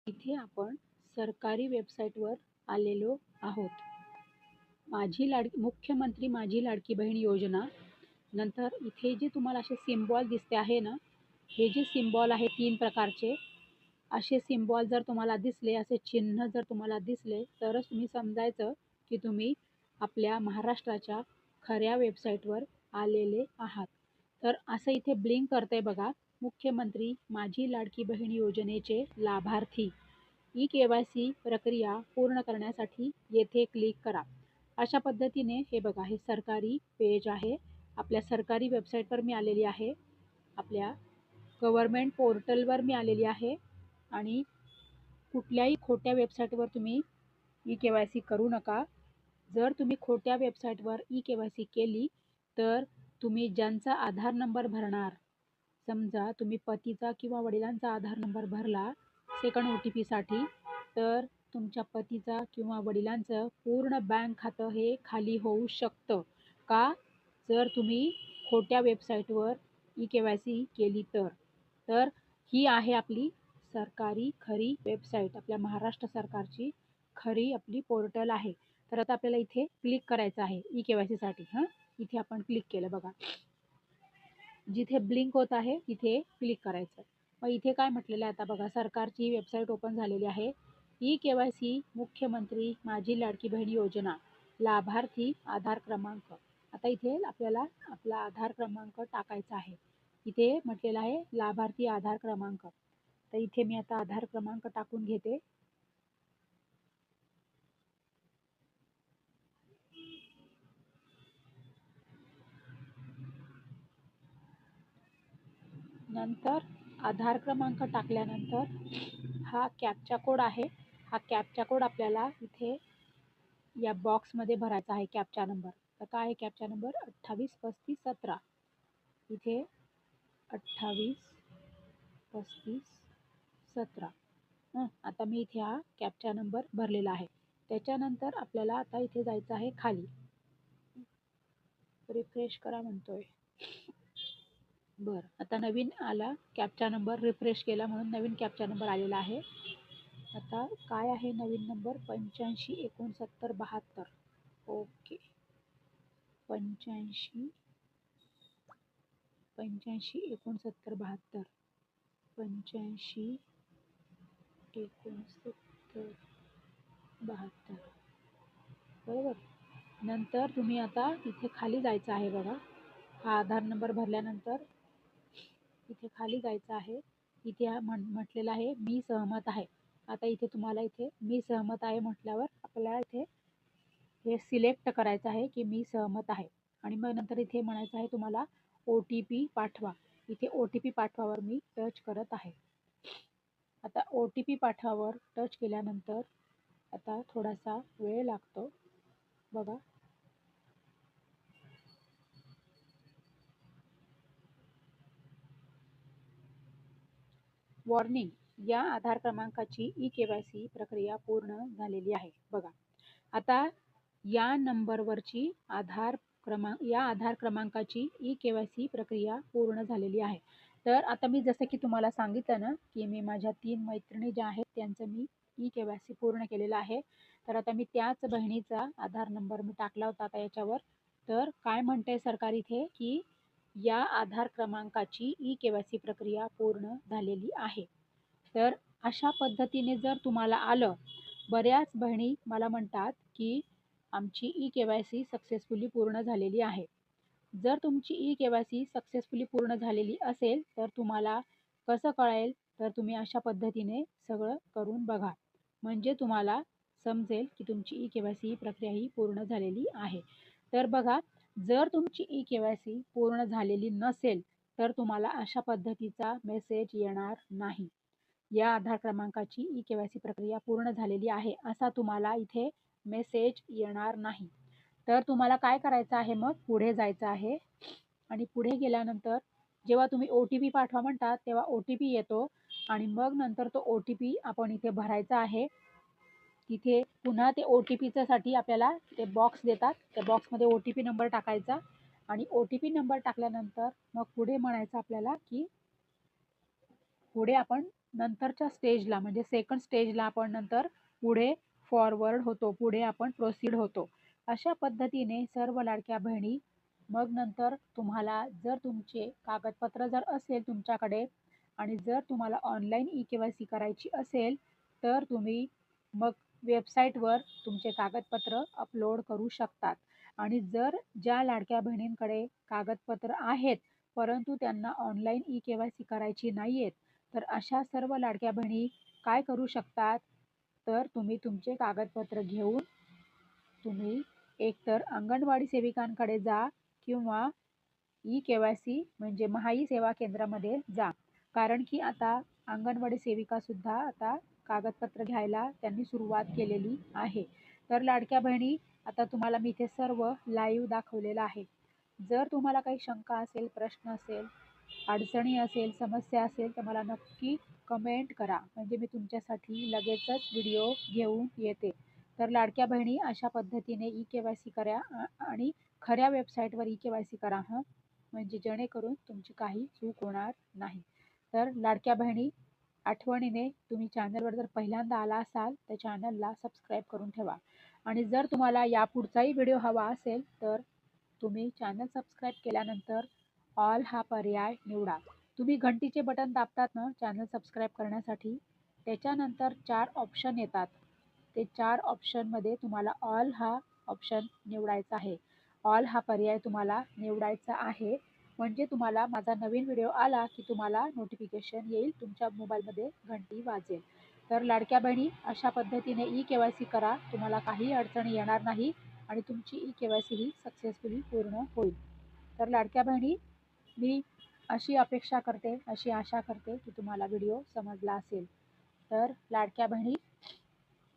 इथे आपण सरकारी वेबसाईटवर आलेलो आहोत. मुख्यमंत्री माझी लाडकी बहीण योजना. नंतर इथे जे तुम्हाला असे सिम्बॉल दिसते आहे ना, हे जे सिम्बॉल आहे 3 प्रकारचे, असे सिम्बॉल जर तुम्हाला दिसले, असे चिन्ह जर तुम्हाला दिसले, तरच तुम्ही समजायचं की तुम्ही आपल्या महाराष्ट्राच्या खऱ्या वेबसाईटवर आलेले आहात. तर असं इथे ब्लिंक करतंय बघा, मुख्यमंत्री माझी लाडकी बहीण योजनेचे लाभार्थी. ई-के-वाय-सी प्रक्रिया पूर्ण करण्यासाठी येथे क्लिक करा. अशा पद्धतीने हे बघा, हे सरकारी पेज आहे. आपल्या सरकारी वेबसाईटवर मी आलेली आहे. आपल्या गव्हर्नमेंट पोर्टलवर मी आलेली आहे आणि कुठल्याही खोट्या वेबसाईटवर तुम्ही ई-के-वाय-सी करू नका. जर तुम्ही खोट्या वेबसाईटवर ई-के-वाय-सी केली तर तुम्ही ज्यांचा आधार नंबर भरणार, समजा तुम्ही पतीचा किंवा वडिलांचा आधार नंबर भरला सेकंड OTPसाठी, तर तुमच्या पतीचा किंवा वडिलांचं पूर्ण बँक खातं हे खाली होऊ शकतं. का? जर तुम्ही खोट्या वेबसाईटवर ई-के-वाय-सी केली तर. तर ही आहे आपली सरकारी खरी वेबसाईट, आपल्या महाराष्ट्र सरकारची खरी आपली पोर्टल आहे. तर आता आपल्याला इथे क्लिक करायचं आहे ई-के-वाय-सीसाठी. इथे आपण क्लिक केलं बघा. जिथे ब्लिंक होत आहे तिथे क्लिक करायचं. मग इथे काय म्हटलेलं आहे आता बघा, सरकारची वेबसाईट ओपन झालेली आहे. ई-के-वाय-सी मुख्यमंत्री माझी लाडकी बहीण योजना, लाभार्थी आधार क्रमांक. आता इथे आपल्याला आपला आधार क्रमांक टाकायचा आहे. इथे म्हटलेलं आहे लाभार्थी आधार क्रमांक. तर इथे मी आता आधार क्रमांक टाकून घेते. नंतर आधार क्रमांक टाकल्यानंतर हा कॅप्चा कोड आहे. हा कॅप्चा कोड आपल्याला इथे या बॉक्समध्ये भरायचा आहे. कॅप्चा नंबर तर काय आहे? Captcha number 283517. इथे 283517. आता मी इथे हा कॅप्चा नंबर भरलेला आहे. त्याच्यानंतर आपल्याला आता इथे जायचं आहे खाली. रिफ्रेश करा म्हणतोय. बरं, आता नवीन आला कॅप्चा नंबर. रिफ्रेश केला म्हणून नवीन कॅप्चा नंबर आलेला आहे. आता काय आहे नवीन नंबर? 856972. ओके, 85 6972. 85 6972 बरोबर. नंतर तुम्ही आता इथे खाली जायचं आहे बघा. हा आधार नंबर भरल्यानंतर इथे खाली जायचं आहे. इथे हा म्हटलेलं आहे मी सहमत आहे. आता इथे तुम्हाला इथे मी सहमत आहे म्हटल्यावर आपल्याला इथे हे सिलेक्ट करायचं आहे की मी सहमत आहे. आणि मग नंतर इथे म्हणायचं आहे तुम्हाला OTP पाठवा. इथे OTP पाठवावर मी टच करत आहे. आता OTP पाठवावर टच केल्यानंतर आता थोडासा वेळ लागतो बघा. वॉर्निंग, या आधार क्रमांकाची ई-के-वाय-सी प्रक्रिया पूर्ण झालेली आहे. बघा, आता या नंबरवरची या आधार क्रमांकाची ई-के-वाय-सी प्रक्रिया पूर्ण झालेली आहे. तर आता मी जसं की तुम्हाला सांगितलं ना की मी माझ्या 3 मैत्रिणी ज्या आहेत त्यांचं मी ई-के-वाय-सी पूर्ण केलेलं आहे. तर आता मी त्याच बहिणीचा आधार नंबर मी टाकला होता आता याच्यावर. तर काय म्हणतंय सरकार इथे की या आधार क्रमांकाची ई-के-वाय-सी प्रक्रिया पूर्ण झालेली आहे. तर अशा पद्धतीने जर तुम्हाला आलं, बऱ्याच बहिणी मला म्हणतात की आमची ई-के-वाय-सी सक्सेसफुली पूर्ण झालेली आहे. जर तुमची ई-के-वाय-सी सक्सेसफुली पूर्ण झालेली असेल तर तुम्हाला कसं कळेल? तर तुम्ही अशा पद्धतीने सगळं करून बघा. म्हणजे तुम्हाला समजेल की तुमची ई-के-वाय-सी प्रक्रिया ही पूर्ण झालेली आहे. तर बघा, जर तुमची ई-के-वाय-सी पूर्ण झालेली नसेल तर तुम्हाला अशा पद्धतीचा मेसेज येणार नाही. या आधार क्रमांकाची ई-के-वाय-सी प्रक्रिया पूर्ण झालेली आहे असा तुम्हाला इथे मेसेज येणार नाही. तर तुम्हाला काय करायचं आहे? मग पुढे जायचं आहे आणि पुढे गेल्यानंतर जेव्हा तुम्ही OTP पाठवा म्हणतात तेव्हा OTP येतो आणि मग नंतर तो OTP आपण इथे भरायचा आहे. तिथे पुन्हा ते OTPच्या साठी आपल्याला ते बॉक्स देतात. त्या बॉक्समध्ये OTP नंबर टाकायचा आणि OTP नंबर टाकल्यानंतर मग पुढे म्हणायचं आपल्याला की पुढे आपण नंतरच्या स्टेजला म्हणजे सेकंड स्टेजला आपण नंतर पुढे फॉरवर्ड होतो, पुढे आपण प्रोसीड होतो. अशा पद्धतीने सर्व लाडक्या बहिणी मग नंतर तुम्हाला जर तुमचे कागदपत्र जर असेल तुमच्याकडे आणि जर तुम्हाला ऑनलाईन ई-के-वाय-सी करायची असेल, तर तुम्ही मग वेबसाईटवर तुमचे कागदपत्र अपलोड करू शकतात. आणि जर ज्या लाडक्या बहिणींकडे कागदपत्र आहेत, परंतु त्यांना ऑनलाईन ई-के-वाय-सी करायची नाहीयेत, तर अशा सर्व लाडक्या बहिणी काय करू शकतात, तर तुम्ही तुमचे कागदपत्र घेऊन तुम्ही एकतर अंगणवाडी सेविकांकडे जा किंवा ई-के-वाय-सी म्हणजे महाई सेवा केंद्रामध्ये जा. कारण की आता अंगणवाडी सेविकासुद्धा आता कागदपत्र घ्यायला त्यांनी सुरुवात केलेली आहे. तर लाडक्या बहिणी, आता तुम्हाला मी इथे सर्व लाईव्ह दाखवलेलं आहे. जर तुम्हाला काही शंका असेल, प्रश्न असेल, अडचणी असेल, समस्या असेल, तर मला नक्की कमेंट करा. म्हणजे मी तुमच्यासाठी लगेचच व्हिडिओ घेऊन येते. तर लाडक्या बहिणी अशा पद्धतीने ई-के-वाय-सी करा आणि खऱ्या वेबसाईटवर ई-के-वाय-सी करा हं. म्हणजे जेणेकरून तुमची काही चूक होणार नाही. तर लाडक्या बहिणी, आठवणीने तुम्ही चॅनलवर जर पहिल्यांदा आला असाल तर चॅनलला सबस्क्राईब करून ठेवा. आणि जर तुम्हाला यापुढचाही व्हिडिओ हवा असेल तर तुम्ही चॅनल सबस्क्राईब केल्यानंतर ऑल हा पर्याय निवडा. तुम्ही घंटीचे बटन दाबतात ना चॅनल सबस्क्राईब करण्यासाठी, त्याच्यानंतर 4 ऑप्शन येतात. ते 4 ऑप्शनमध्ये तुम्हाला ऑल हा ऑप्शन निवडायचा आहे. ऑल हा पर्याय तुम्हाला निवडायचा आहे. म्हणजे तुम्हाला माझा नवीन व्हिडिओ आला की तुम्हाला नोटिफिकेशन येईल, तुमच्या मोबाईलमध्ये घंटी वाजेल. तर लाडक्या बहिणी अशा पद्धतीने ई-के-वाय-सी करा. तुम्हाला काही अडचणी येणार नाही आणि तुमची ई-के-वाय-सी ही सक्सेसफुली पूर्ण होईल. तर लाडक्या बहिणी, मी अशी अपेक्षा करते, अशी आशा करते की तुम्हाला व्हिडिओ समजला असेल. तर लाडक्या बहिणी,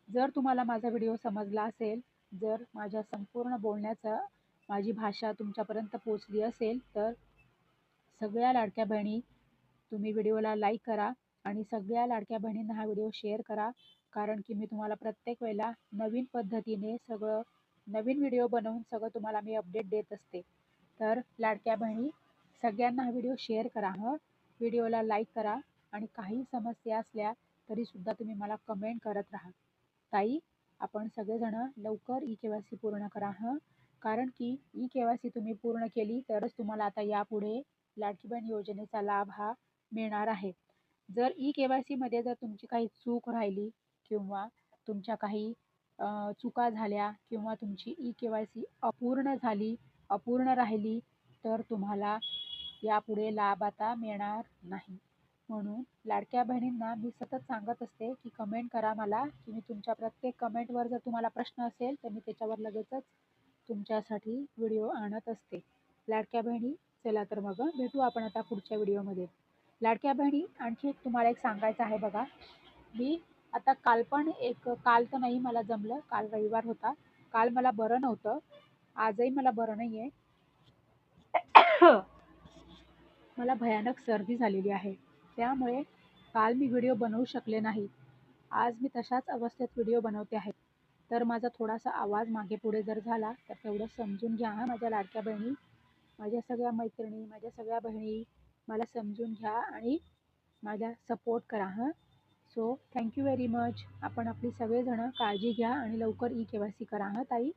जर तुम्हाला माझा व्हिडिओ समजला असेल, जर माझ्या संपूर्ण बोलण्याचा माझी भाषा तुमच्यापर्यंत पोहोचली असेल, तर सगळ्या लाडक्या बहिणी तुम्ही व्हिडिओला लाईक करा आणि सगळ्या लाडक्या बहिणींना हा व्हिडिओ शेअर करा. कारण की मी तुम्हाला प्रत्येक वेळेला नवीन पद्धतीने सगळं नवीन व्हिडिओ बनवून सगळं तुम्हाला मी अपडेट देत असते. तर लाडक्या बहिणी, सगळ्यांना हा व्हिडिओ शेअर करा हं. व्हिडिओला लाईक करा आणि काही समस्या असल्या तरीसुद्धा तुम्ही मला कमेंट करत राहा. ताई, आपण सगळेजणं लवकर ई-के-वाय-सी पूर्ण करा हं. कारण की ई-के-वाय-सी तुम्ही पूर्ण केली तरच तुम्हाला आता यापुढे लाडकी बहीण योजनेचा लाभ हा मिळणार आहे. जर ई-के-वाय-सीमध्ये जर तुमची काही चूक राहिली किंवा तुमच्या काही चुका झाल्या किंवा तुमची ई-के-वाय-सी अपूर्ण झाली, अपूर्ण राहिली, तर तुम्हाला यापुढे लाभ आता मिळणार नाही. म्हणून लाडक्या बहिणींना मी सतत सांगत असते की कमेंट करा मला, की मी तुमच्या प्रत्येक कमेंटवर जर तुम्हाला प्रश्न असेल तर मी त्याच्यावर लगेचच तुमच्यासाठी व्हिडिओ आणत असते. लाडक्या बहिणी, चला तर मग भेटू आपण आता पुढच्या व्हिडिओमध्ये. लाडक्या बहिणी, आणखी एक तुम्हाला एक सांगायचं आहे बघा. मी आता काल तर नाही मला जमलं, काल रविवार होता. काल मला बरं नव्हतं. आजही मला बरं नाही आहे. मला भयानक सर्दी झालेली आहे. त्यामुळे काल मी व्हिडिओ बनवू शकले नाही. आज मी तशाच अवस्थेत व्हिडिओ बनवते आहे. तर माझा थोडासा आवाज मागे-पुढे जर झाला तर तेवढं समजून घ्या हां माझ्या लाडक्या बहिणी. माझ्या सगळ्या मैत्रिणी, माझ्या सगळ्या बहिणी मला समजून घ्या आणि माझ्या सपोर्ट करा हं. So thank you very much. आपण आपली सगळेजणं काळजी घ्या आणि लवकर ई-के-वाय-सी करा हं ताई.